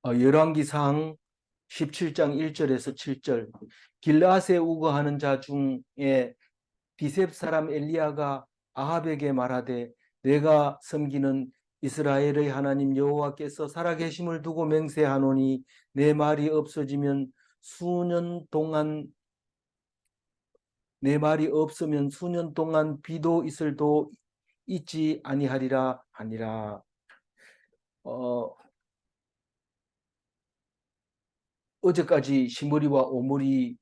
열왕기상 17장 1절에서 7절. 길르앗에 우거하는 자 중에 비셉 사람 엘리야가 아합에게 말하되 내가 섬기는 이스라엘의 하나님 여호와께서 살아계심을 두고 맹세하노니 내 말이 없어지면 수년 동안 내 말이 없으면 수년 동안 비도 이슬도 있지 아니하리라 하니라. 어제까지 시므리와 오므리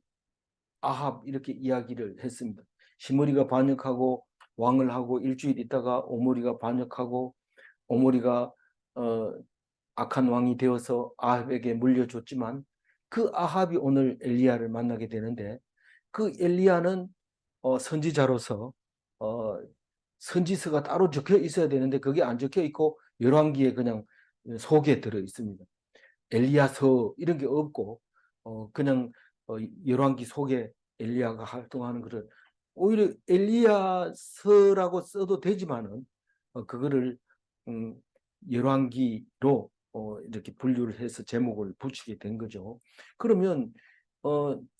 아합 이렇게 이야기를 했습니다. 시므리가 반역하고 왕을 하고 일주일 있다가 오므리가 반역하고 오므리가 악한 왕이 되어서 아합에게 물려줬지만 그 아합이 오늘 엘리야를 만나게 되는데 그 엘리야는 선지자로서 선지서가 따로 적혀 있어야 되는데 그게 안 적혀 있고 열왕기에 그냥 속에 들어 있습니다. 엘리야서 이런 게 없고 그냥 열왕기 속에 엘리야가 활동하는 것을 오히려 엘리야서라고 써도 되지만은 그거를 열왕기로 이렇게 분류를 해서 제목을 붙이게 된 거죠. 그러면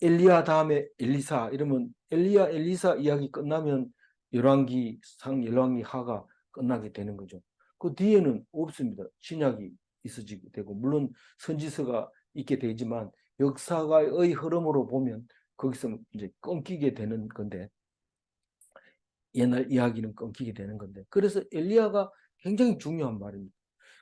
엘리야 다음에 엘리사 이러면 엘리야 엘리사 이야기 끝나면 열왕기 상 열왕기 하가 끝나게 되는 거죠. 그 뒤에는 없습니다. 신약이 있어지게 되고 물론 선지서가 있게 되지만 역사가의 흐름으로 보면 거기서 이제 끊기게 되는 건데 옛날 이야기는 끊기게 되는 건데 그래서 엘리야가 굉장히 중요한 말입니다.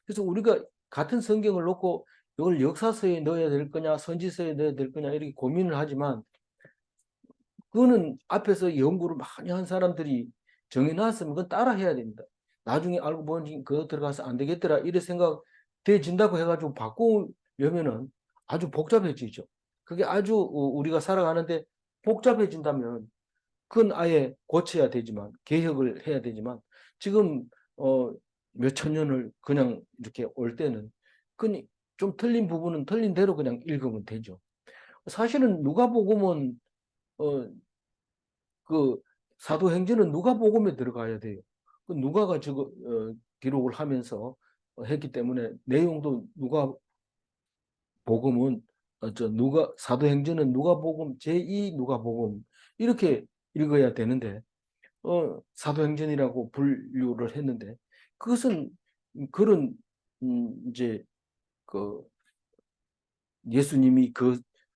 그래서 우리가 같은 성경을 놓고 이걸 역사서에 넣어야 될 거냐 선지서에 넣어야 될 거냐 이렇게 고민을 하지만 그거는 앞에서 연구를 많이 한 사람들이 정해놨으면 그건 따라 해야 됩니다. 나중에 알고 보니 그거 들어가서 안 되겠더라 이래 생각 돼진다고 해가지고 바꾸려면은 아주 복잡해지죠. 그게 아주 우리가 살아가는데 복잡해진다면 그건 아예 고쳐야 되지만 개혁을 해야 되지만 지금 몇천 년을 그냥 이렇게 올 때는 그건 좀 틀린 부분은 틀린 대로 그냥 읽으면 되죠. 사실은 누가복음은 그 사도행전은 누가복음에 들어가야 돼요. 그 누가가 기록을 하면서 했기 때문에 내용도 누가복음은 사도행전은 누가복음 제2 누가복음 이렇게 읽어야 되는데 사도행전이라고 분류를 했는데 그것은 그런 이제 그 예수님이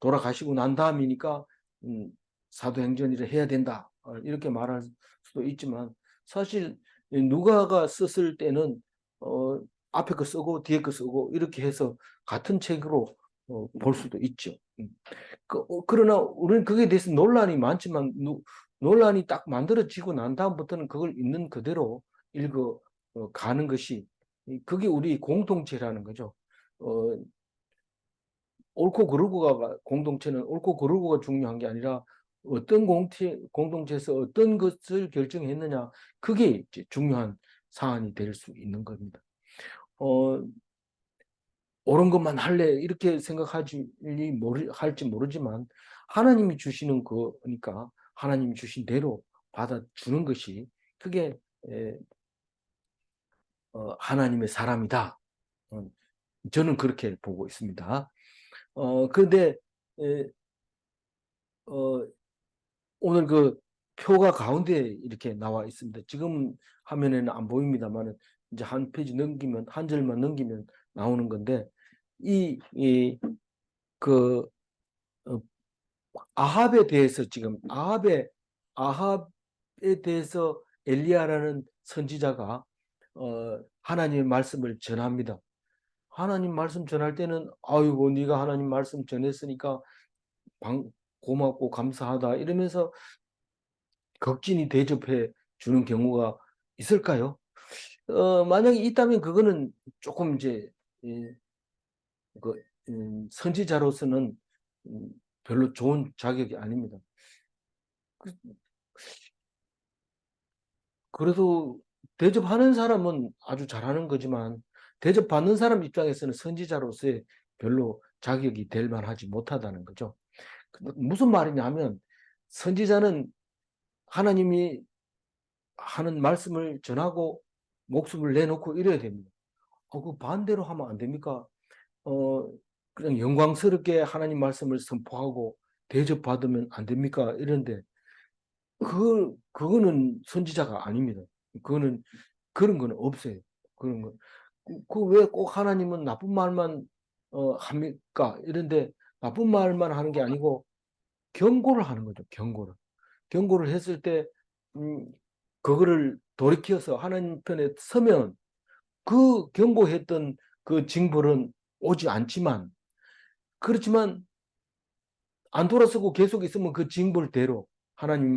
돌아가시고 난 다음이니까 음, 사도행전이라 해야 된다 이렇게 말할 수도 있지만 사실 누가가 썼을 때는 앞에 거 쓰고 뒤에 거 쓰고 이렇게 해서 같은 책으로 볼 수도 있죠. 그러나 우리는 그게 대해서 논란이 많지만 논란이 딱 만들어지고 난 다음부터는 그걸 있는 그대로 읽어 가는 것이 그게 우리 공동체라는 거죠. 어, 옳고 그르고가 공동체는 옳고 그르고가 중요한 게 아니라 어떤 공동체에서 어떤 것을 결정했느냐 그게 이제 중요한 사안이 될 수 있는 겁니다. 옳은 것만 할래 이렇게 생각할지 모르지만 하나님이 주시는 거니까 하나님이 주신 대로 받아주는 것이 그게 하나님의 사람이다. 저는 그렇게 보고 있습니다. 그런데 어, 오늘 그 표가 가운데 이렇게 나와 있습니다. 지금 화면에는 안 보입니다만 이제 한 페이지 넘기면 한 절만 넘기면 나오는 건데 그 아합에 대해서 지금 아합에 대해서 엘리야라는 선지자가 하나님의 말씀을 전합니다. 하나님 말씀 전할 때는 아이고 네가 하나님 말씀 전했으니까 고맙고 감사하다 이러면서 극진히 대접해 주는 경우가 있을까요? 만약에 있다면 그거는 조금 이제 예, 그, 선지자로서는 음, 별로 좋은 자격이 아닙니다. 그래도 대접하는 사람은 아주 잘하는 거지만 대접받는 사람 입장에서는 선지자로서의 별로 자격이 될 만하지 못하다는 거죠. 무슨 말이냐면 선지자는 하나님이 하는 말씀을 전하고 목숨을 내놓고 이래야 됩니다. 그 반대로 하면 안 됩니까? 어, 그냥 영광스럽게 하나님 말씀을 선포하고 대접받으면 안 됩니까? 이런데 그거는 선지자가 아닙니다. 그거는 그런 건 없어요. 그런 거. 그 왜 꼭 하나님은 나쁜 말만 합니까? 이런데 나쁜 말만 하는 게 아니고 경고를 하는 거죠. 경고를. 경고를 했을 때 음, 그거를 돌이켜서 하나님 편에 서면 그 경고했던 그 징벌은 오지 않지만 그렇지만 안 돌아서고 계속 있으면 그 징벌대로 하나님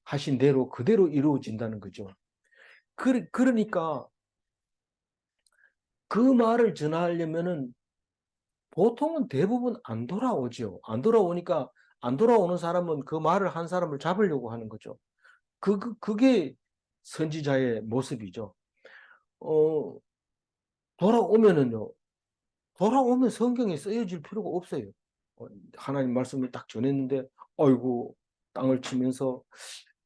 하신 대로 그대로 이루어진다는 거죠. 그러니까 그 말을 전하려면은 보통은 대부분 안 돌아오죠. 안 돌아오니까 안 돌아오는 사람은 그 말을 한 사람을 잡으려고 하는 거죠. 그게 선지자의 모습이죠. 어, 돌아오면은요, 돌아오면 성경에 쓰여질 필요가 없어요. 하나님 말씀을 딱 전했는데, 아이고, 땅을 치면서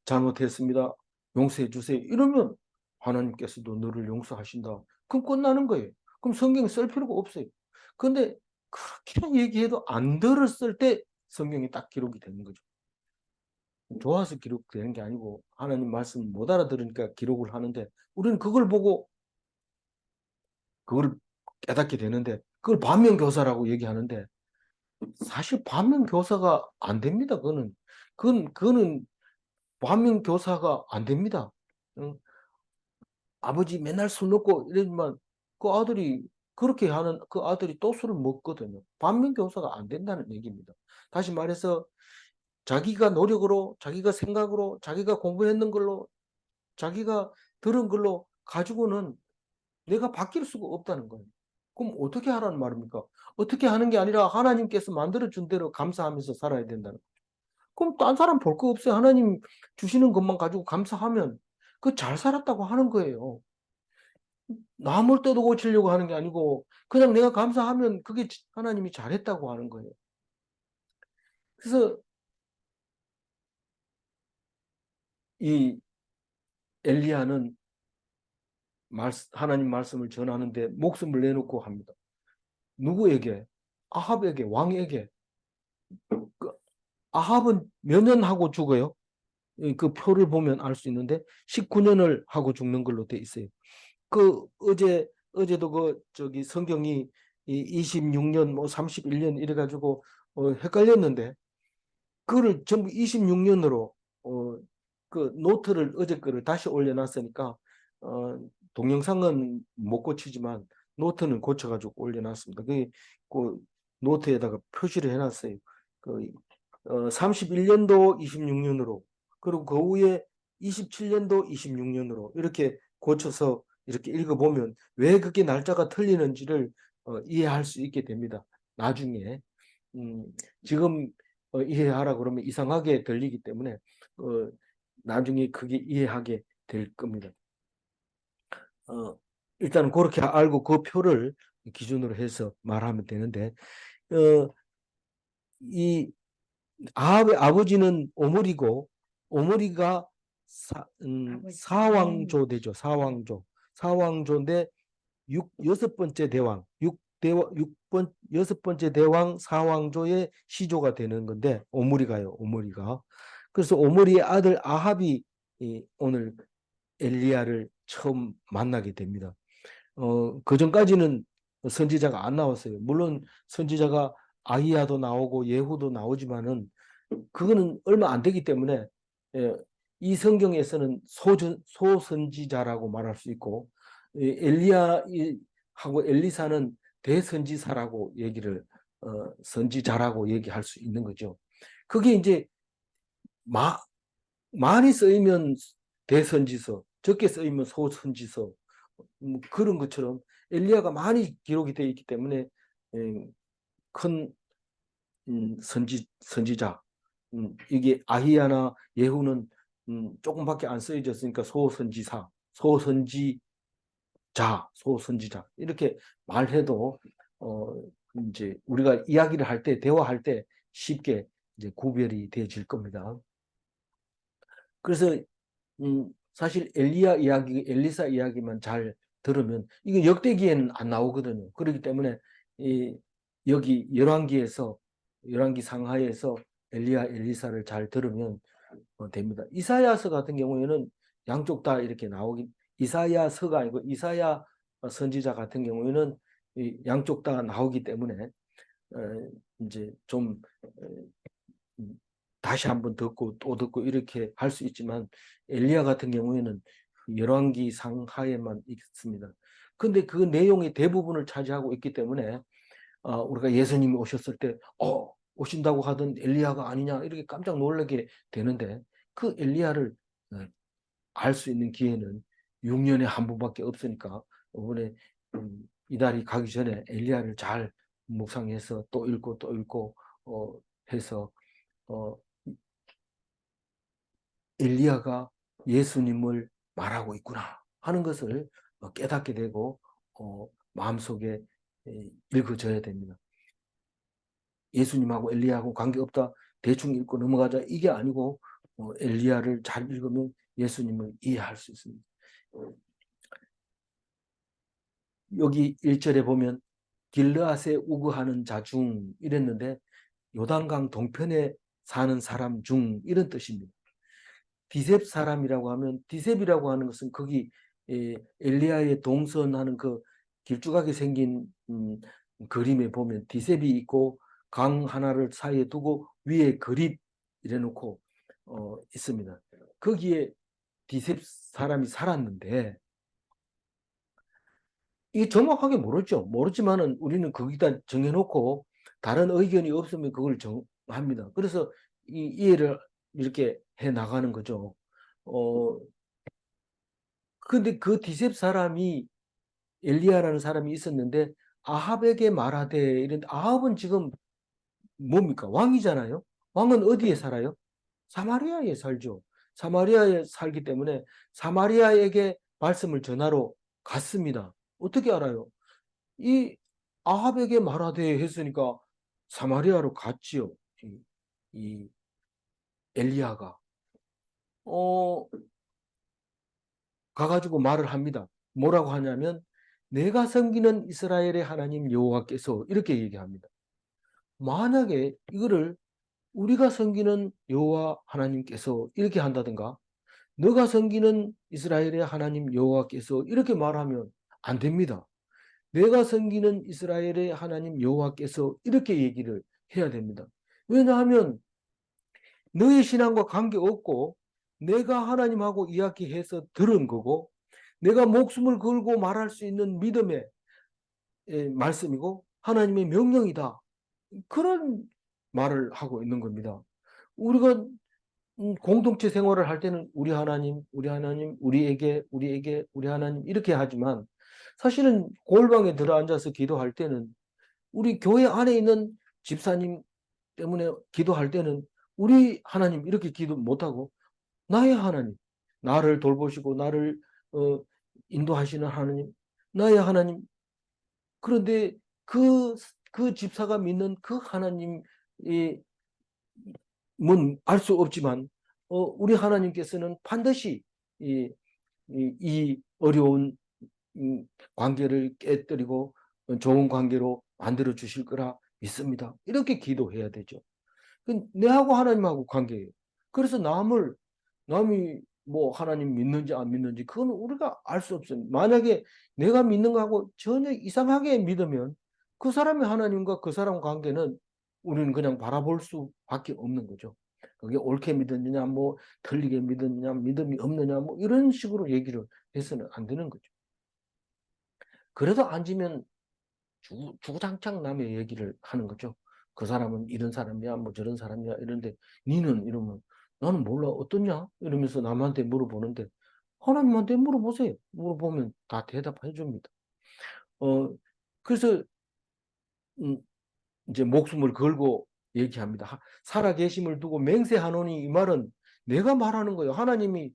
잘못했습니다. 용서해 주세요. 이러면 하나님께서도 너를 용서하신다. 그럼 끝나는 거예요. 그럼 성경 쓸 필요가 없어요. 근데 그렇게 얘기해도 안 들었을 때 성경이 딱 기록이 되는 거죠. 좋아서 기록되는 게 아니고 하나님 말씀 못 알아들으니까 기록을 하는데 우리는 그걸 보고 그걸 깨닫게 되는데 그걸 반면교사라고 얘기하는데 사실 반면교사가 안 됩니다. 그거는 반면교사가 안 됩니다. 응? 아버지 맨날 술 먹고 이러지만 그 아들이 그렇게 하는 그 아들이 또 술을 먹거든요. 반면교사가 안 된다는 얘기입니다. 다시 말해서 자기가 노력으로, 자기가 생각으로, 자기가 공부했는 걸로, 자기가 들은 걸로 가지고는 내가 바뀔 수가 없다는 거예요. 그럼 어떻게 하라는 말입니까? 어떻게 하는 게 아니라 하나님께서 만들어준 대로 감사하면서 살아야 된다는 거예요. 그럼 딴 사람 볼 거 없어요. 하나님 주시는 것만 가지고 감사하면 그 잘 살았다고 하는 거예요. 남을 떠도 고치려고 하는 게 아니고 그냥 내가 감사하면 그게 하나님이 잘했다고 하는 거예요. 그래서 이 엘리야는 하나님 말씀을 전하는데 목숨을 내놓고 합니다. 누구에게? 아합에게, 왕에게. 그 아합은 몇 년 하고 죽어요? 그 표를 보면 알 수 있는데 19년을 하고 죽는 걸로 돼 있어요. 어제도 저기 성경이 26년 뭐 31년 이래 가지고 헷갈렸는데 그거를 전부 26년으로 그 노트를 어제 거를 다시 올려놨으니까 동영상은 못 고치지만 노트는 고쳐가지고 올려놨습니다. 그 노트에다가 표시를 해놨어요. 31년도 26년으로 그리고 그 후에 27년도 26년으로 이렇게 고쳐서 이렇게 읽어보면 왜 그게 날짜가 틀리는지를 이해할 수 있게 됩니다. 나중에 음, 지금 이해하라 그러면 이상하게 들리기 때문에 나중에 그게 이해하게 될 겁니다. 일단 그렇게 알고 그 표를 기준으로 해서 말하면 되는데 어, 이 아합의 아버지는 오므리고 오므리가 사왕조 되죠. 사왕조인데 여섯 번째 대왕 여섯 번째 대왕 사왕조의 시조가 되는 건데 오므리가 그래서 오므리의 아들 아합이 오늘 엘리야를 처음 만나게 됩니다. 그 전까지는 선지자가 안 나왔어요. 물론 선지자가 아히야도 나오고 예후도 나오지만은 그거는 얼마 안 되기 때문에 예, 이 성경에서는 소선지자라고 말할 수 있고 엘리야하고 엘리사는 대선지사라고 선지자라고 얘기할 수 있는 거죠. 그게 이제 마, 많이 쓰이면 대선지서, 적게 쓰이면 소선지서 그런 것처럼 엘리야가 많이 기록이 되어 있기 때문에 예, 큰 선지자 이게 아히야나 예후는 조금밖에 안 쓰여졌으니까 소선지자 이렇게 말해도 이제 우리가 이야기를 할 때 대화할 때 쉽게 이제 구별이 되어질 겁니다. 그래서 사실 엘리사 이야기만 잘 들으면 이게 역대기에는 안 나오거든요. 그렇기 때문에 이 여기 열왕기 상하에서 엘리야 엘리사를 잘 들으면 됩니다. 이사야서 같은 경우에는 양쪽 다 이렇게 나오긴 이사야서가 아니고 이사야 선지자 같은 경우에는 양쪽 다 나오기 때문에 이제 좀 다시 한번 듣고 또 듣고 이렇게 할 수 있지만 엘리야 같은 경우에는 열왕기 상하에만 있습니다. 근데 그 내용의 대부분을 차지하고 있기 때문에 우리가 예수님이 오셨을 때 오신다고 하던 엘리야가 아니냐 이렇게 깜짝 놀라게 되는데 그 엘리야를 알 수 있는 기회는 6년에 한 번밖에 없으니까 이번에 이달이 가기 전에 엘리야를 잘 묵상해서 또 읽고 또 읽고 해서 어, 엘리야가 예수님을 말하고 있구나 하는 것을 깨닫게 되고 마음속에 읽어져야 됩니다. 예수님하고 엘리야하고 관계없다 대충 읽고 넘어가자 이게 아니고 엘리야를 잘 읽으면 예수님을 이해할 수 있습니다. 여기 1절에 보면 길르앗에 우거하는 자 중 이랬는데 요단강 동편에 사는 사람 중 이런 뜻입니다. 디셉 사람이라고 하면 디셉이라고 하는 것은 거기 엘리야의 동선하는 그 길쭉하게 생긴 그림에 보면 디셉이 있고 강 하나를 사이에 두고 위에 그립 이래놓고 있습니다. 거기에 디셉 사람이 살았는데 이게 정확하게 모르죠. 모르지만은 우리는 거기다 정해놓고 다른 의견이 없으면 그걸 정합니다. 그래서 이 이해를 이렇게 해 나가는 거죠. 어, 근데 그 디셉 사람이 엘리야라는 사람이 있었는데 아합에게 말하되 이런데 아합은 지금 뭡니까? 왕이잖아요. 왕은 어디에 살아요? 사마리아에 살죠. 사마리아에 살기 때문에 사마리아에게 말씀을 전하러 갔습니다. 어떻게 알아요? 이 아합에게 말하되 했으니까 사마리아로 갔지요. 이 엘리야가 어 가가지고 말을 합니다. 뭐라고 하냐면 내가 섬기는 이스라엘의 하나님 여호와께서 이렇게 얘기합니다. 만약에 이거를 우리가 섬기는 여호와 하나님께서 이렇게 한다든가 너가 섬기는 이스라엘의 하나님 여호와께서 이렇게 말하면 안 됩니다. 내가 섬기는 이스라엘의 하나님 여호와께서 이렇게 얘기를 해야 됩니다. 왜냐하면 너의 신앙과 관계없고 내가 하나님하고 이야기해서 들은 거고 내가 목숨을 걸고 말할 수 있는 믿음의 말씀이고 하나님의 명령이다. 그런 말을 하고 있는 겁니다. 우리가 공동체 생활을 할 때는 우리 하나님, 우리 하나님, 우리 하나님 이렇게 하지만 사실은 골방에 들어앉아서 기도할 때는 우리 교회 안에 있는 집사님 때문에 기도할 때는 우리 하나님 이렇게 기도 못하고 나의 하나님, 나를 돌보시고 나를 어, 인도하시는 하나님, 나의 하나님. 그런데 그 집사가 믿는 그 하나님이 뭔알 수 없지만 우리 하나님께서는 반드시 이 어려운 관계를 깨뜨리고 좋은 관계로 만들어 주실 거라 믿습니다. 이렇게 기도해야 되죠. 내하고 하나님하고 관계예요. 그래서 남이 뭐 하나님 믿는지 안 믿는지 그건 우리가 알 수 없습니다. 만약에 내가 믿는 거하고 전혀 이상하게 믿으면 그 사람의 하나님과 그 사람 관계는 우리는 그냥 바라볼 수밖에 없는 거죠. 그게 옳게 믿었느냐, 뭐 틀리게 믿었느냐, 믿음이 없느냐, 뭐 이런 식으로 얘기를 해서는 안 되는 거죠. 그래도 앉으면 주구장창 남의 얘기를 하는 거죠. 그 사람은 이런 사람이야, 뭐 저런 사람이야, 이런데 니는 이러면 나는 몰라, 어떻냐? 이러면서 남한테 물어보는데 하나님한테 물어보세요. 물어보면 다 대답해 줍니다. 그래서 음, 이제 목숨을 걸고 얘기합니다. 살아 계심을 두고 맹세하노니 이 말은 내가 말하는 거예요. 하나님이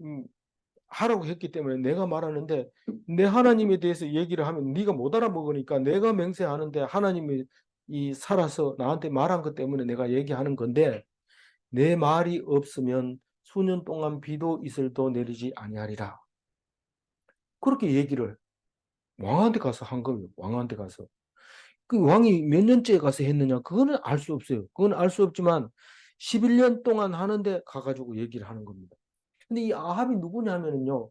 음, 하라고 했기 때문에 내가 말하는데 내 하나님에 대해서 얘기를 하면 네가 못 알아먹으니까 내가 맹세하는데 하나님이 살아서 나한테 말한 것 때문에 내가 얘기하는 건데 내 말이 없으면 수년 동안 비도 이슬도 내리지 아니하리라. 그렇게 얘기를 왕한테 가서 한 거예요. 왕한테 가서. 그 왕이 몇 년째 가서 했느냐? 그거는 알 수 없어요. 그건 알 수 없지만 11년 동안 하는데 가가지고 얘기를 하는 겁니다. 근데 이 아합이 누구냐면요.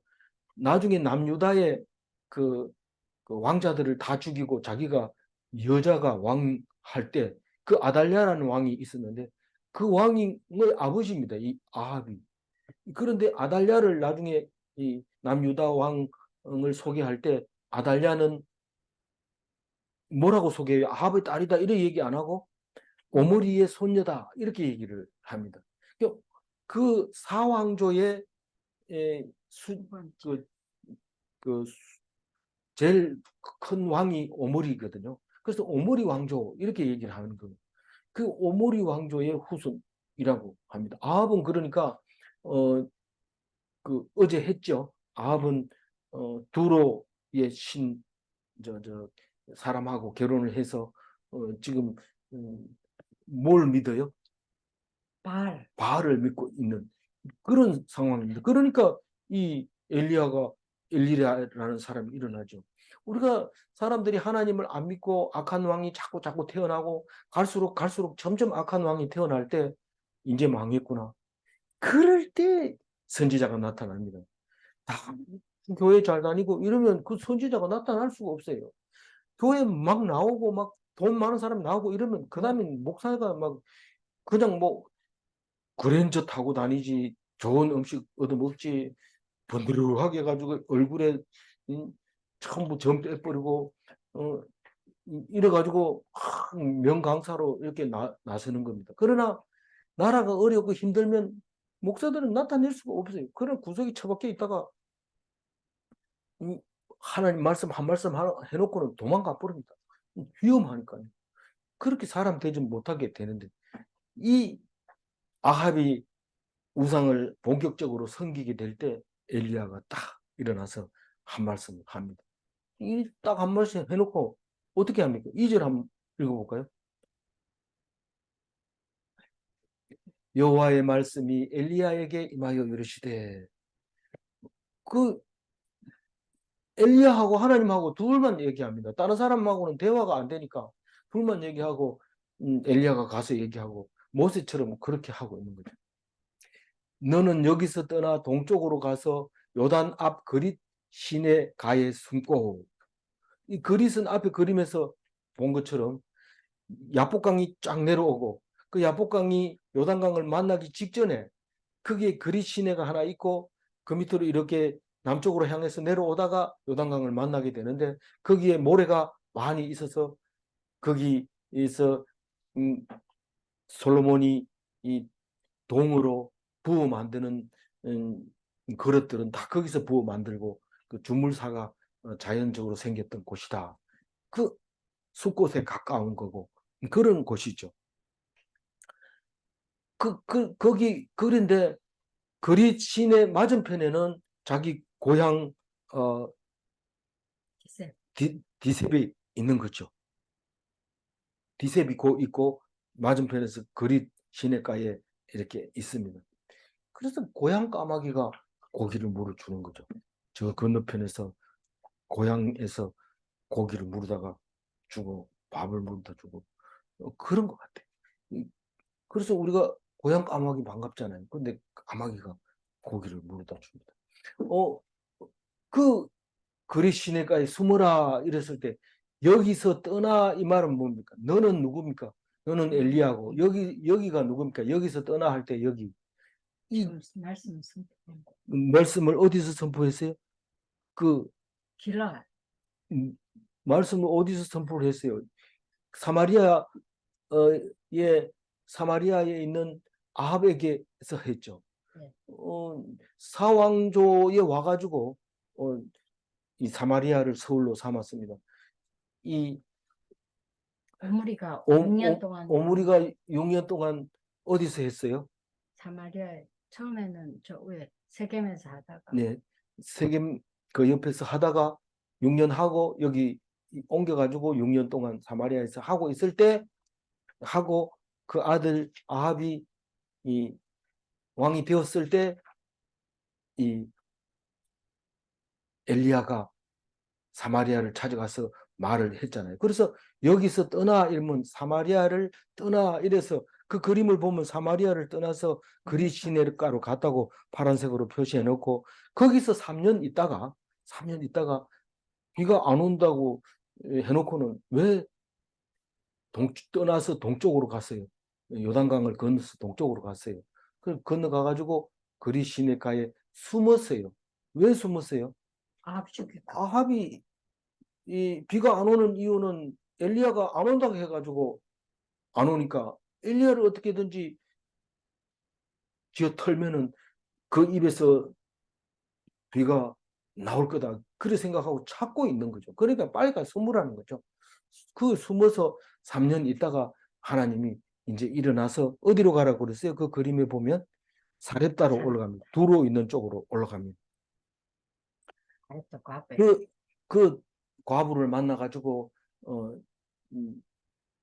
나중에 남유다의 그, 그 왕자들을 다 죽이고 자기가 여자가 왕 할 때 그 아달랴라는 왕이 있었는데 그 왕의 아버지입니다. 이 아합이. 그런데 아달랴를 나중에 이 남유다 왕을 소개할 때 아달랴는 뭐라고 소개해요? 아합의 딸이다 이렇게 얘기 안 하고 오므리의 손녀다 이렇게 얘기를 합니다. 그 사왕조의 그, 그 제일 큰 왕이 오므리거든요. 그래서 오므리 왕조 이렇게 얘기를 하는 거예요. 그 오므리 왕조의 후손이라고 합니다. 아합은 그러니까 그 어제 했죠. 아합은 두로의 저 사람하고 결혼을 해서 지금 뭘 믿어요? 바알을 믿고 있는 그런 상황입니다. 그러니까 이 엘리야라는 사람이 일어나죠. 우리가 사람들이 하나님을 안 믿고 악한 왕이 자꾸 태어나고 갈수록 점점 악한 왕이 태어날 때 이제 망했구나. 그럴 때 선지자가 나타납니다. 다 교회 잘 다니고 이러면 그 선지자가 나타날 수가 없어요. 교회 막 나오고 막 돈 많은 사람 나오고 이러면 그 다음에 목사가 막 그냥 뭐 그랜저 타고 다니지 좋은 음식 얻어먹지 번드르하게 해가지고 얼굴에 전부 점 빼버리고 이래가지고 명강사로 이렇게 나서는 겁니다. 그러나 나라가 어렵고 힘들면 목사들은 나타낼 수가 없어요. 그런 구석에 처박혀 있다가 하나님 말씀 한 말씀 해놓고는 도망가 버립니다. 위험하니까요. 그렇게 사람 대접 못하게 되는데 이 아합이 우상을 본격적으로 섬기게 될 때 엘리야가 딱 일어나서 한 말씀을 합니다. 이 딱 한 말씀 해놓고 어떻게 합니까? 2절 한번 읽어볼까요? 여호와의 말씀이 엘리야에게 임하여 이르시되 그 엘리야하고 하나님하고 둘만 얘기합니다. 다른 사람하고는 대화가 안 되니까 둘만 얘기하고 엘리야가 가서 얘기하고 모세처럼 그렇게 하고 있는 거죠. 너는 여기서 떠나 동쪽으로 가서 요단 앞 그릿 시내 가에 숨고 이 그릿은 앞에 그림에서 본 것처럼 야복강이 쫙 내려오고 그 야복강이 요단강을 만나기 직전에 거기에 그릿 시내가 하나 있고 그 밑으로 이렇게 남쪽으로 향해서 내려오다가 요단강을 만나게 되는데 거기에 모래가 많이 있어서 거기에서 솔로몬이 이 동으로 부어 만드는 그릇들은 다 거기서 부어 만들고 그 주물사가 자연적으로 생겼던 곳이다. 그 숲곳에 가까운 거고 그런 곳이죠. 그런데 그리 시내 맞은편에는 자기 고향 디셉이 있는 거죠. 디셉이 있고 맞은편에서 그리 시내가에 이렇게 있습니다. 그래서 고향 까마귀가 고기를 물어주는 거죠. 저 건너편에서 고향에서 고기를 물어다가 주고 밥을 물어다 주고 그런 것 같아요. 그래서 우리가 고향 까마귀 반갑잖아요. 근데 까마귀가 고기를 물어다 줍니다. 어, 그 그리 시내가에 숨어라 이랬을 때 여기서 떠나 이 말은 뭡니까? 너는 누굽니까? 너는 엘리야고 여기가 누굽니까? 여기서 떠나 할 때 여기 이 말씀을 어디서 선포했어요? 그 길라 말씀을 어디서 선포를 했어요? 사마리아에 사마리아에 있는 아합에게서 했죠. 네. 사왕조에 와가지고 이 사마리아를 서울로 삼았습니다. 이 오므리가 6년 동안 오므리가 6년 동안 어디서 했어요? 사마리아에 처음에는 저 위에 세겜에서 하다가 네, 세겜 그 옆에서 하다가 6년 하고 여기 옮겨가지고 6년 동안 사마리아에서 하고 있을 때 하고 그 아들 아합이 이 왕이 되었을 때 이 엘리야가 사마리아를 찾아가서 말을 했잖아요. 그래서 여기서 떠나 이러면 사마리아를 떠나 이래서 그 그림을 보면 사마리아를 떠나서 그리 시내가로 갔다고 파란색으로 표시해 놓고 거기서 3년 있다가 비가 안 온다고 해놓고는 왜 떠나서 동쪽으로 갔어요. 요단강을 건너서 동쪽으로 갔어요. 그 건너가가지고 그리 시내가에 숨었어요. 왜 숨었어요? 아합 죽이고. 아합이 이 비가 안 오는 이유는 엘리야가 안 온다고 해가지고 안 오니까 엘리야를 어떻게든지 쥐어 털면은 그 입에서 비가 나올 거다. 그렇게 생각하고 찾고 있는 거죠. 그러니까 빨리 가서 숨으라는 거죠. 그 숨어서 3년 있다가 하나님이 이제 일어나서 어디로 가라고 그랬어요? 그 그림에 보면 사렙다로 올라갑니다. 두로 있는 쪽으로 올라갑니다. 잘했다, 그 앞에. 그 과부를 만나가지고 음,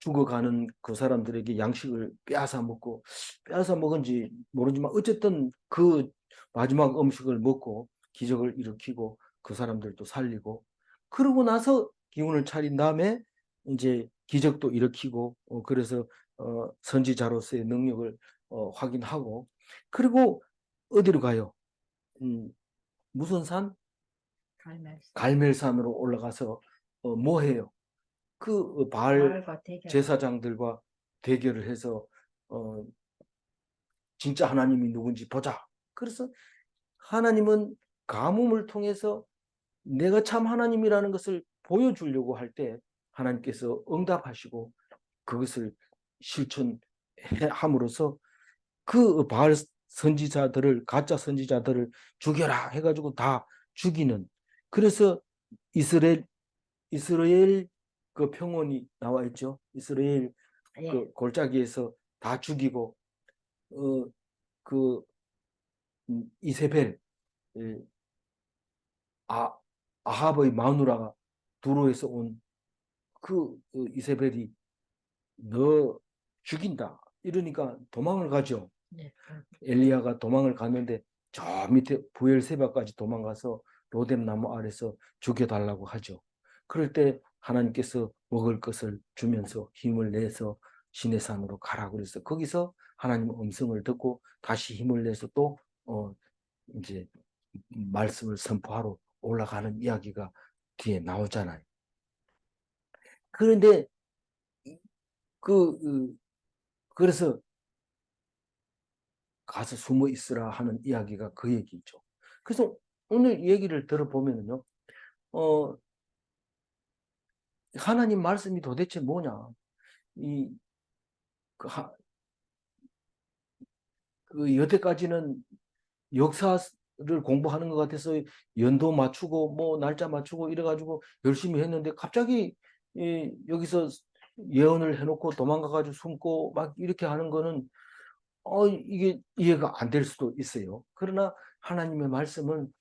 죽어가는 그 사람들에게 양식을 빼앗아 먹고 빼앗아 먹은지 모르지만 어쨌든 그 마지막 음식을 먹고 기적을 일으키고 그 사람들도 살리고 그러고 나서 기운을 차린 다음에 이제 기적도 일으키고 그래서 선지자로서의 능력을 확인하고 그리고 어디로 가요? 무슨 산? 갈멜산. 갈멜산으로 올라가서 뭐 해요? 그 바알 바알과 대결. 제사장들과 대결을 해서 진짜 하나님이 누군지 보자. 그래서 하나님은 가뭄을 통해서 내가 참 하나님이라는 것을 보여주려고 할 때 하나님께서 응답하시고 그것을 실천함으로써 그 바알 선지자들을 가짜 선지자들을 죽여라 해가지고 다 죽이는 그래서 이스라엘 그 평원이 나와 있죠. 이스라엘 예. 그 골짜기에서 다 죽이고 그 이세벨 아합의 마누라가 두로에서 온 그 이세벨이 너 죽인다 이러니까 도망을 가죠. 예. 엘리야가 도망을 갔는데 저 밑에 부엘세바까지 도망가서 로뎀 나무 아래서 죽여달라고 하죠. 그럴 때 하나님께서 먹을 것을 주면서 힘을 내서 시내산으로 가라고 그래서 거기서 하나님의 음성을 듣고 다시 힘을 내서 또 이제 말씀을 선포하러 올라가는 이야기가 뒤에 나오잖아요. 그런데 그래서 가서 숨어 있으라 하는 이야기가 그 얘기죠. 그래서 오늘 얘기를 들어보면요, 하나님 말씀이 도대체 뭐냐? 이, 그, 그 여태까지는 역사를 공부하는 것 같아서 연도 맞추고 뭐 날짜 맞추고 이래가지고 열심히 했는데 갑자기 여기서 예언을 해놓고 도망가가지고 숨고 막 이렇게 하는 거는 이게 이해가 안 될 수도 있어요. 그러나 하나님의 말씀은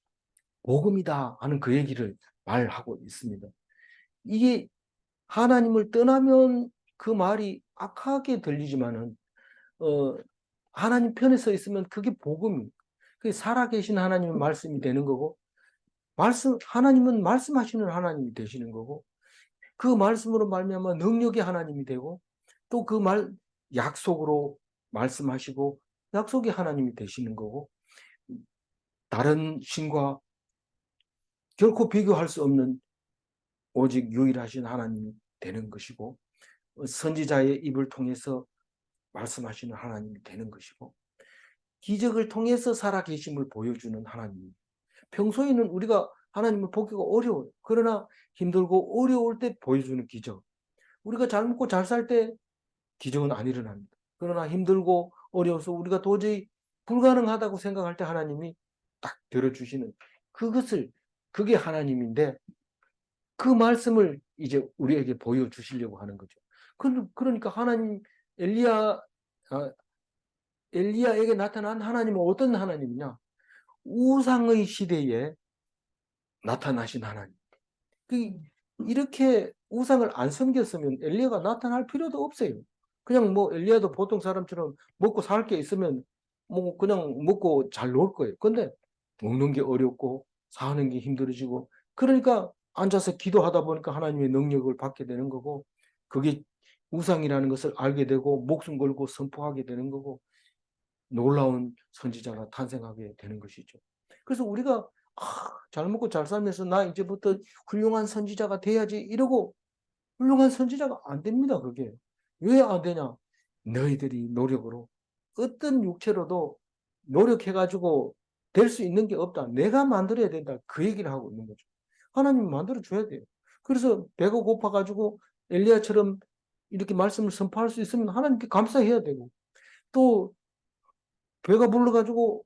복음이다 하는 그 얘기를 말하고 있습니다. 이게 하나님을 떠나면 그 말이 악하게 들리지만은 하나님 편에 서 있으면 그게 복음이 그게 살아계신 하나님의 말씀이 되는 거고 하나님은 말씀하시는 하나님이 되시는 거고 그 말씀으로 말미암아 능력의 하나님이 되고 또 그 약속으로 말씀하시고 약속의 하나님이 되시는 거고 다른 신과 결코 비교할 수 없는 오직 유일하신 하나님이 되는 것이고 선지자의 입을 통해서 말씀하시는 하나님이 되는 것이고 기적을 통해서 살아계심을 보여주는 하나님. 평소에는 우리가 하나님을 보기가 어려워요. 그러나 힘들고 어려울 때 보여주는 기적. 우리가 잘 먹고 잘 살 때 기적은 안 일어납니다. 그러나 힘들고 어려워서 우리가 도저히 불가능하다고 생각할 때 하나님이 딱 들어주시는 그게 하나님인데 그 말씀을 이제 우리에게 보여주시려고 하는 거죠. 그러니까 엘리야, 엘리야에게 나타난 하나님은 어떤 하나님이냐? 우상의 시대에 나타나신 하나님. 이렇게 우상을 안 섬겼으면 엘리야가 나타날 필요도 없어요. 그냥 뭐 엘리야도 보통 사람처럼 먹고 살 게 있으면 뭐 그냥 먹고 잘 놀 거예요. 근데 먹는 게 어렵고 사는 게 힘들어지고 그러니까 앉아서 기도하다 보니까 하나님의 능력을 받게 되는 거고, 그게 우상이라는 것을 알게 되고 목숨 걸고 선포하게 되는 거고, 놀라운 선지자가 탄생하게 되는 것이죠. 그래서 우리가 잘 먹고 잘 살면서 나 이제부터 훌륭한 선지자가 돼야지 이러고 훌륭한 선지자가 안 됩니다. 그게 왜 안 되냐? 너희들이 노력으로 어떤 육체로도 노력해가지고 될 수 있는 게 없다. 내가 만들어야 된다. 그 얘기를 하고 있는 거죠. 하나님 만들어 줘야 돼요. 그래서 배가 고파가지고 엘리야처럼 이렇게 말씀을 선포할 수 있으면 하나님께 감사해야 되고, 또 배가 불러가지고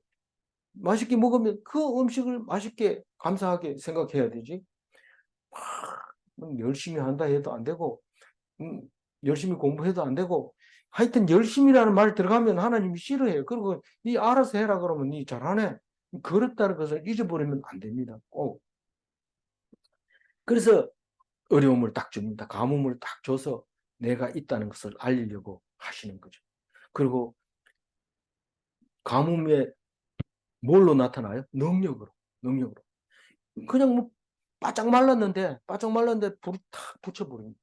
맛있게 먹으면 그 음식을 맛있게 감사하게 생각해야 되지. 열심히 한다 해도 안 되고, 음, 열심히 공부해도 안 되고, 하여튼 열심히라는 말 들어가면 하나님이 싫어해요. 그리고 니 알아서 해라 그러면 니 잘하네. 그렇다는 것을 잊어버리면 안 됩니다. 꼭. 그래서 어려움을 딱 줍니다. 가뭄을 딱 줘서 내가 있다는 것을 알리려고 하시는 거죠. 그리고 가뭄에 뭘로 나타나요? 능력으로. 능력으로. 그냥 뭐 바짝 말랐는데 불이 탁 붙여버립니다.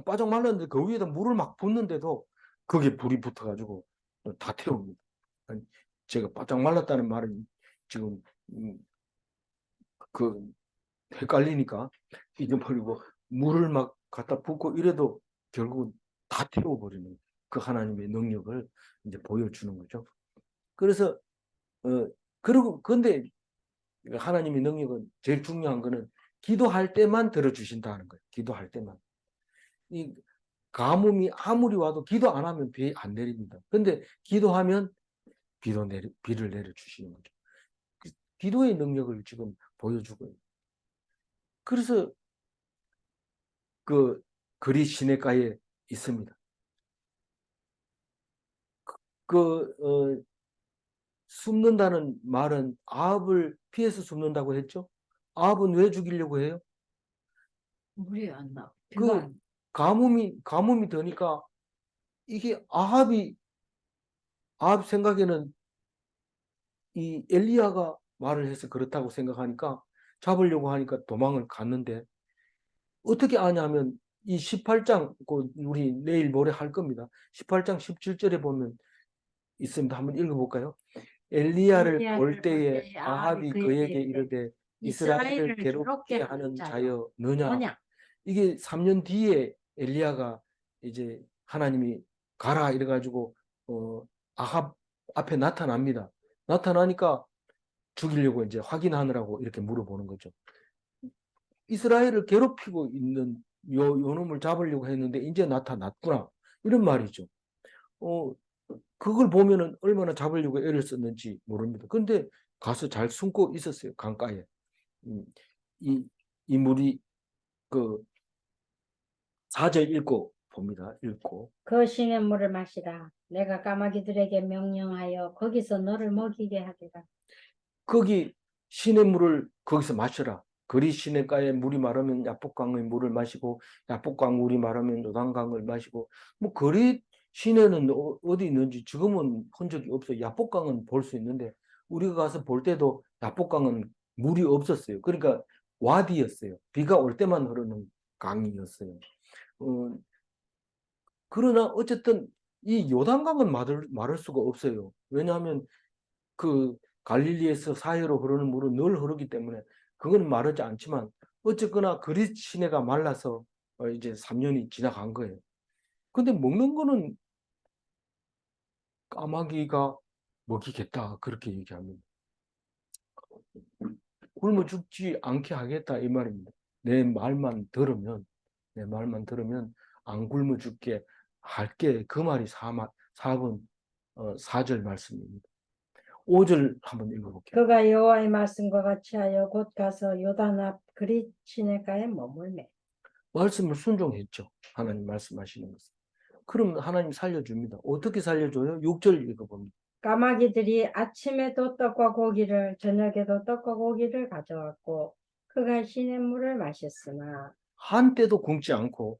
바짝 말랐는데 그 위에다 물을 막 붓는데도 거기에 불이 붙어가지고 다 태웁니다. 아니, 제가 바짝 말랐다는 말은 지금 그 헷갈리니까 잊어버리고 물을 막 갖다 붓고 이래도 결국 다 태워버리는 그 하나님의 능력을 이제 보여주는 거죠. 그래서 그리고 근데 하나님의 능력은 제일 중요한 거는 기도할 때만 들어주신다는 거예요. 기도할 때만. 이 가뭄이 아무리 와도 기도 안 하면 비 안 내립니다. 근데 기도하면 비를 내려주시는 거죠. 기도의 능력을 지금 보여주고 있어요. 그래서 그 글이 시냇가에 있습니다. 숨는다는 말은 아합을 피해서 숨는다고 했죠. 아합은 왜 죽이려고 해요? 물이 안 나. 비가 그 안 가뭄이 되니까 이게 아합 생각에는 이 엘리야가 말을 해서 그렇다고 생각하니까 잡으려고 하니까 도망을 갔는데, 어떻게 아냐면 이 18장 우리 내일 모레 할 겁니다. 18장 17절에 보면 있습니다. 한번 읽어볼까요? 엘리야를 볼 때에 아합이 그에게 이르되 이스라엘을 이스라엘을 괴롭게 괴롭게 하는 자여 자여 너냐? 뭐냐? 이게 3년 뒤에 엘리야가 이제 하나님이 가라 이래가지고 아합 앞에 나타납니다. 나타나니까 죽이려고 이제 확인하느라고 이렇게 물어보는 거죠. 이스라엘을 괴롭히고 있는 요 놈을 잡으려고 했는데 이제 나타났구나. 이런 말이죠. 어, 그걸 보면은 얼마나 잡으려고 애를 썼는지 모릅니다. 근데 가서 잘 숨고 있었어요. 강가에. 음, 이, 이 물이 그 4절 읽고 봅니다. 읽고. 그 시냇 물을 마시라. 내가 까마귀들에게 명령하여 거기서 너를 먹이게 하리라. 거기 시냇물을 거기서 마셔라. 그리 시냇가에 물이 마르면 야복강의 물을 마시고 야복강 물이 마르면 요단강을 마시고, 뭐 그리 시내는 어디 있는지 지금은 흔적이 없어요. 야복강은 볼 수 있는데 우리가 가서 볼 때도 야복강은 물이 없었어요. 그러니까 와디였어요. 비가 올 때만 흐르는 강이었어요. 어, 그러나 어쨌든 이 요단강은 마를 수가 없어요. 왜냐하면 그 갈릴리에서 사해로 흐르는 물은 늘 흐르기 때문에 그건 마르지 않지만, 어쨌거나 그릿 시내가 말라서 이제 3년이 지나간 거예요. 근데 먹는 거는 까마귀가 먹이겠다 그렇게 얘기합니다. 굶어 죽지 않게 하겠다 이 말입니다. 내 말만 들으면 안 굶어 죽게 할게, 그 말이 4번 4절 말씀입니다. 5절 한번 읽어볼게요. 그가 여호와의 말씀과 같이 하여 곧 가서 요단 앞 그릿 시냇가에 머물매. 말씀을 순종했죠. 하나님 말씀하시는 것을. 그럼 하나님 살려줍니다. 어떻게 살려줘요? 6절 읽어봅니다. 까마귀들이 아침에도 떡과 고기를 저녁에도 떡과 고기를 가져왔고 그가 시냇물을 마셨으나 한때도 굶지 않고,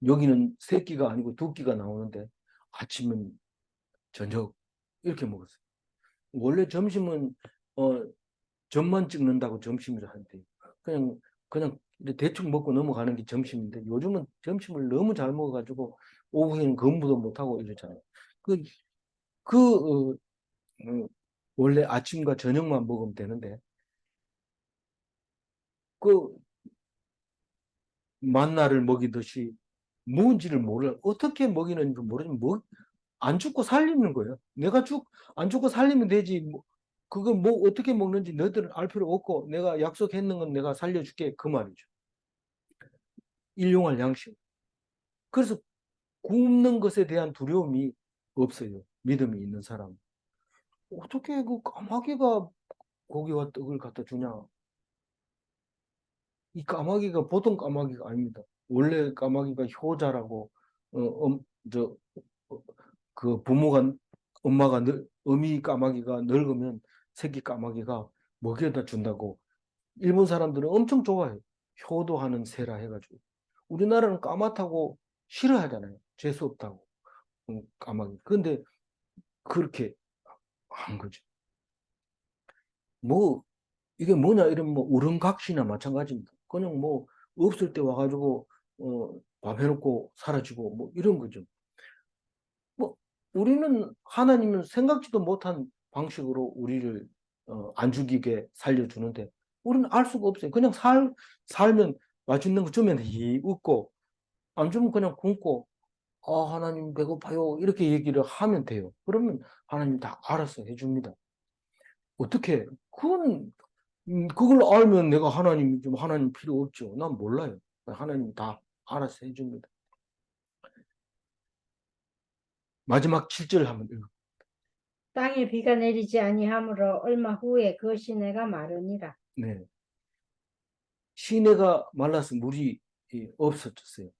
여기는 세 끼가 아니고 두 끼가 나오는데 아침은 저녁 이렇게 먹었어요. 원래 점심은 어, 점만 찍는다고 점심을 한대요. 그냥 그냥 대충 먹고 넘어가는 게 점심인데 요즘은 점심을 너무 잘 먹어가지고 오후에는 공부도 못하고 이러잖아요. 그, 그, 원래 아침과 저녁만 먹으면 되는데 그 만나를 먹이듯이 뭔지를 몰라. 어떻게 먹이는지 모르지만 안 죽고 살리는 거예요. 안 죽고 살리면 되지. 그거 뭐 어떻게 먹는지 너희들은 알 필요 없고 내가 약속했는 건 내가 살려줄게. 그 말이죠. 일용할 양식. 그래서 굶는 것에 대한 두려움이 없어요. 믿음이 있는 사람. 어떻게 그 까마귀가 고기와 떡을 갖다 주냐? 이 까마귀가 보통 까마귀가 아닙니다. 원래 까마귀가 효자라고 어, 저, 어, 그 부모가 엄마가 어미 까마귀가 늙으면 새끼 까마귀가 먹여다 준다고 일본 사람들은 엄청 좋아해요. 효도하는 새라 해가지고. 우리나라는 까맣다고 싫어하잖아요. 재수 없다고. 까마귀. 근데 그렇게 한 거죠. 뭐 이게 뭐냐 이러면 뭐 우렁각시나 마찬가지입니다. 그냥 뭐 없을 때 와가지고 밥 해놓고 사라지고 뭐 이런 거죠. 뭐 우리는 하나님은 생각지도 못한 방식으로 우리를 안 죽이게 살려주는데 우리는 알 수가 없어요. 그냥 살면 맛있는 거 주면 웃고 안 주면 그냥 굶고 하나님 배고파요 이렇게 얘기를 하면 돼요. 그러면 하나님 다 알아서 해줍니다. 어떻게? 그걸 알면 내가 하나님 필요 없죠. 난 몰라요. 하나님 다 알아서 해줍니다. 마지막 7절 한번 읽어. 땅에 비가 내리지 아니하므로 얼마 후에 그 시내가 마르니라. 네. 시내가 말라서 물이 없어졌어요.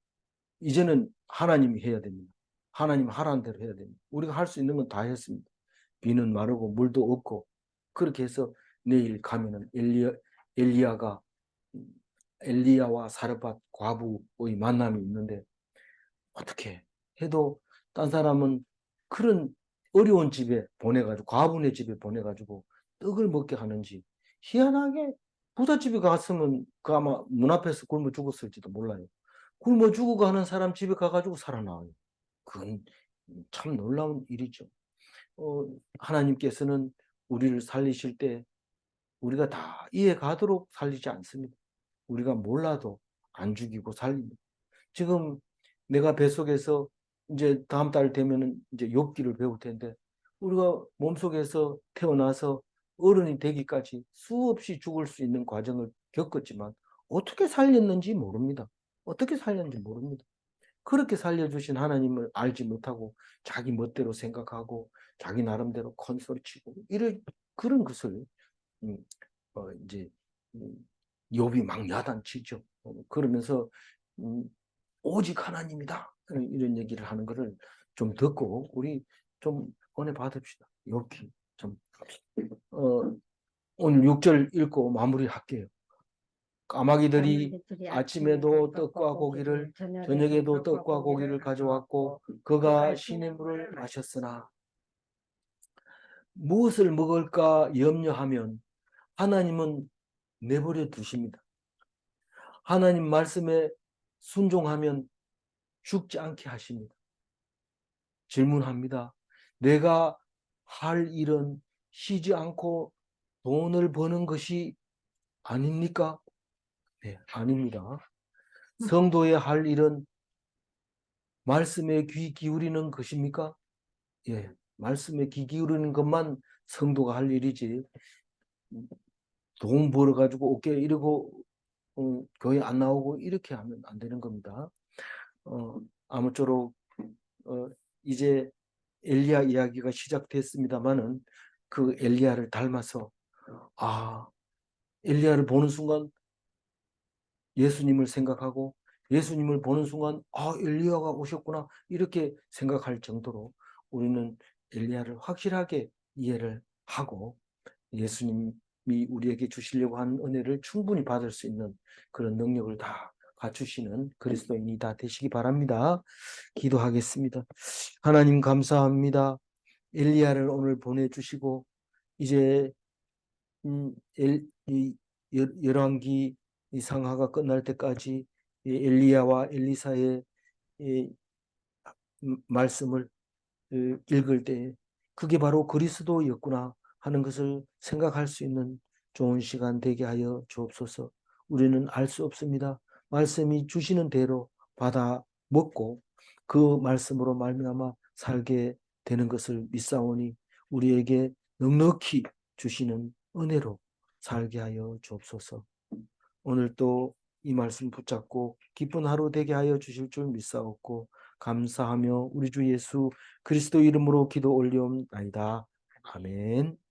이제는 하나님이 해야 됩니다. 하나님 하라는 대로 해야 됩니다. 우리가 할 수 있는 건 다 했습니다. 비는 마르고 물도 없고 그렇게 해서 내일 가면은 엘리야가 엘리야와 사르밧 과부의 만남이 있는데 어떻게 해도 딴 사람은 그런 어려운 집에 보내가지고 과부네 집에 보내가지고 떡을 먹게 하는지 희한하게 부잣집에 갔으면 그 아마 문 앞에서 굶어 죽었을지도 몰라요. 굶어 죽고 하는 사람 집에 가가지고 살아나와요. 그건 참 놀라운 일이죠. 하나님께서는 우리를 살리실 때 우리가 다 이해 가도록 살리지 않습니다. 우리가 몰라도 안 죽이고 살립니다. 지금 내가 뱃속에서 이제 다음 달 되면은 이제 욥기를 배울 텐데 우리가 몸속에서 태어나서 어른이 되기까지 수없이 죽을 수 있는 과정을 겪었지만 어떻게 살렸는지 모릅니다. 어떻게 살렸는지 모릅니다. 그렇게 살려주신 하나님을 알지 못하고 자기 멋대로 생각하고 자기 나름대로 컨설치고 이런 그런 것을 이제 음, 욥이 막 야단치죠. 그러면서 음, 오직 하나님이다 이런 얘기를 하는 것을 좀 듣고 우리 좀 은혜 받읍시다. 욥기 좀 오늘 6절 읽고 마무리할게요. 까마귀들이 까마귀들이 아침에도 떡과 고기를 저녁에도 떡과 고기를 가져왔고 그가 시냇물을 마셨으나 무엇을 먹을까 염려하면 하나님은 내버려 두십니다. 하나님 말씀에 순종하면 죽지 않게 하십니다. 질문합니다. 내가 할 일은 쉬지 않고 돈을 버는 것이 아닙니까? 네, 아닙니다. 성도의 할 일은 말씀에 귀 기울이는 것입니까? 예, 말씀에 귀 기울이는 것만 성도가 할 일이지 돈 벌어가지고 오케이 이러고 교회 안 나오고 이렇게 하면 안 되는 겁니다. 아무쪼록 이제 엘리야 이야기가 시작됐습니다마는 그 엘리야를 닮아서 엘리야를 보는 순간 예수님을 생각하고 예수님을 보는 순간 엘리야가 오셨구나 이렇게 생각할 정도로 우리는 엘리야를 확실하게 이해를 하고 예수님이 우리에게 주시려고 하는 은혜를 충분히 받을 수 있는 그런 능력을 다 갖추시는 그리스도인이 다 되시기 바랍니다. 기도하겠습니다. 하나님 감사합니다. 엘리야를 오늘 보내주시고 이제 이 열왕기 이 상하가 끝날 때까지 이 엘리야와 엘리사의 이 말씀을 읽을 때 그게 바로 그리스도였구나 하는 것을 생각할 수 있는 좋은 시간 되게 하여 주옵소서. 우리는 알 수 없습니다. 말씀이 주시는 대로 받아 먹고 그 말씀으로 말미암아 살게 되는 것을 믿사오니 우리에게 넉넉히 주시는 은혜로 살게 하여 주옵소서. 오늘 또 이 말씀 붙잡고 기쁜 하루 되게 하여 주실 줄 믿사옵고 감사하며 우리 주 예수 그리스도 이름으로 기도 올리옵나이다. 아멘.